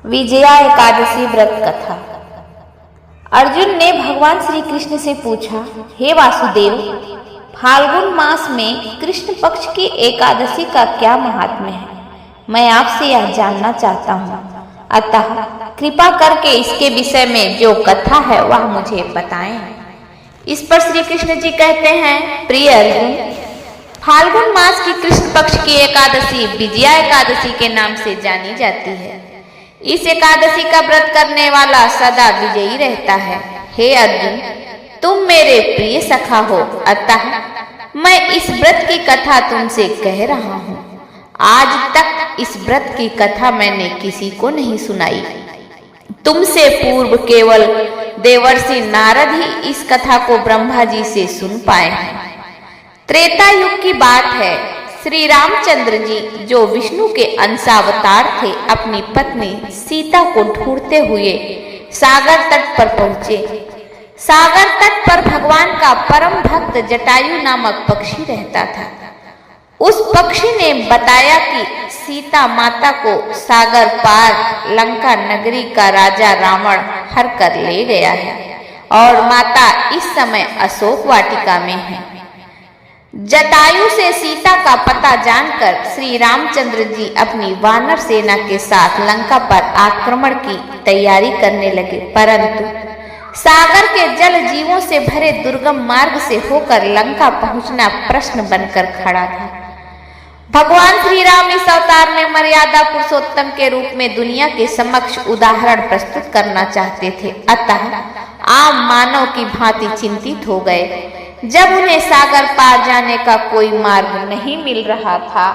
विजया एकादशी व्रत कथा। अर्जुन ने भगवान श्री कृष्ण से पूछा, हे वासुदेव, फाल्गुन मास में कृष्ण पक्ष की एकादशी का क्या महात्म्य है? मैं आपसे यह जानना चाहता हूँ, अतः कृपा करके इसके विषय में जो कथा है वह मुझे बताएं। इस पर श्री कृष्ण जी कहते हैं, प्रिय अर्जुन, फाल्गुन मास की कृष्ण पक्ष की एकादशी विजया एकादशी के नाम से जानी जाती है। इस एकादशी का व्रत करने वाला सदा विजयी रहता है। हे अर्जुन, तुम मेरे प्रिय सखा हो, अतः मैं इस व्रत की कथा तुमसे कह रहा हूँ। आज तक इस व्रत की कथा मैंने किसी को नहीं सुनाई। तुमसे पूर्व केवल देवर्षि नारद ही इस कथा को ब्रह्मा जी से सुन पाए हैं। त्रेता युग की बात है। श्री रामचंद्र जी, जो विष्णु के अंशावतार थे, अपनी पत्नी सीता को ढूंढते हुए सागर तट पर पहुंचे। सागर तट पर भगवान का परम भक्त जटायु नामक पक्षी रहता था। उस पक्षी ने बताया कि सीता माता को सागर पार लंका नगरी का राजा रावण हर कर ले गया है और माता इस समय अशोक वाटिका में है। जटायु से सीता का पता जानकर श्री रामचंद्र जी अपनी वानर सेना के साथ लंका पर आक्रमण की तैयारी करने लगे, परंतु सागर के जल जीवों से भरे दुर्गम मार्ग से होकर लंका पहुंचना प्रश्न बनकर खड़ा था। भगवान श्री राम इस अवतार में मर्यादा पुरुषोत्तम के रूप में दुनिया के समक्ष उदाहरण प्रस्तुत करना चाहते थे, अतः आम मानव की भांति चिंतित हो गए। जब उन्हें सागर पार जाने का कोई मार्ग नहीं मिल रहा था,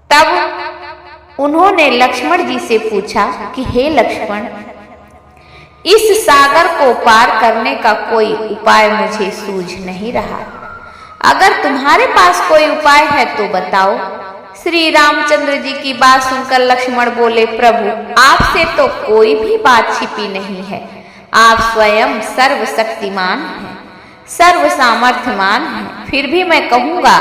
तब उन्होंने लक्ष्मण जी से पूछा कि हे लक्ष्मण, इस सागर को पार करने का कोई उपाय मुझे सूझ नहीं रहा। अगर तुम्हारे पास कोई उपाय है तो बताओ। श्री रामचंद्र जी की बात सुनकर लक्ष्मण बोले, प्रभु, आपसे तो कोई भी बात छिपी नहीं है। आप स्वयं सर्वशक्तिमान हैं, सर्व सामर्थ्यमान है। फिर भी मैं कहूंगा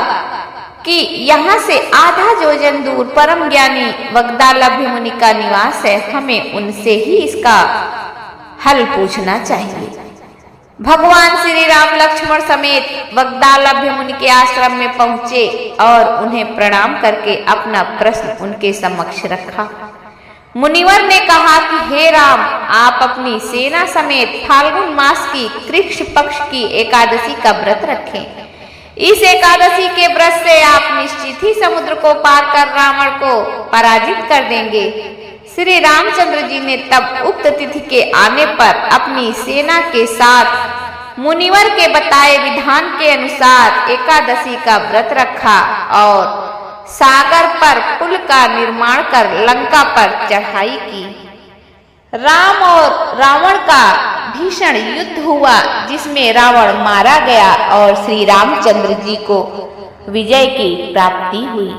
कि यहाँ से आधा योजन दूर परम ज्ञानी वग्दालभ्य मुनि का निवास है। हमें उनसे ही इसका हल पूछना चाहिए। भगवान श्री राम लक्ष्मण समेत वग्दालभ्य मुनि के आश्रम में पहुंचे और उन्हें प्रणाम करके अपना प्रश्न उनके समक्ष रखा। मुनिवर ने कहा कि हे राम, आप अपनी सेना समेत फाल्गुन मास की कृष्ण पक्ष की एकादशी का व्रत रखें। इस एकादशी के व्रत से आप निश्चित ही समुद्र को पार कर रावण को पराजित कर देंगे। श्री रामचंद्र जी ने तब उक्त तिथि के आने पर अपनी सेना के साथ मुनिवर के बताए विधान के अनुसार एकादशी का व्रत रखा और सागर पर पुल का निर्माण कर लंका पर चढ़ाई की। राम और रावण का भीषण युद्ध हुआ, जिसमें रावण मारा गया और श्री रामचंद्र जी को विजय की प्राप्ति हुई।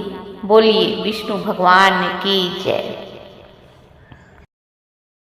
बोलिए विष्णु भगवान की जय।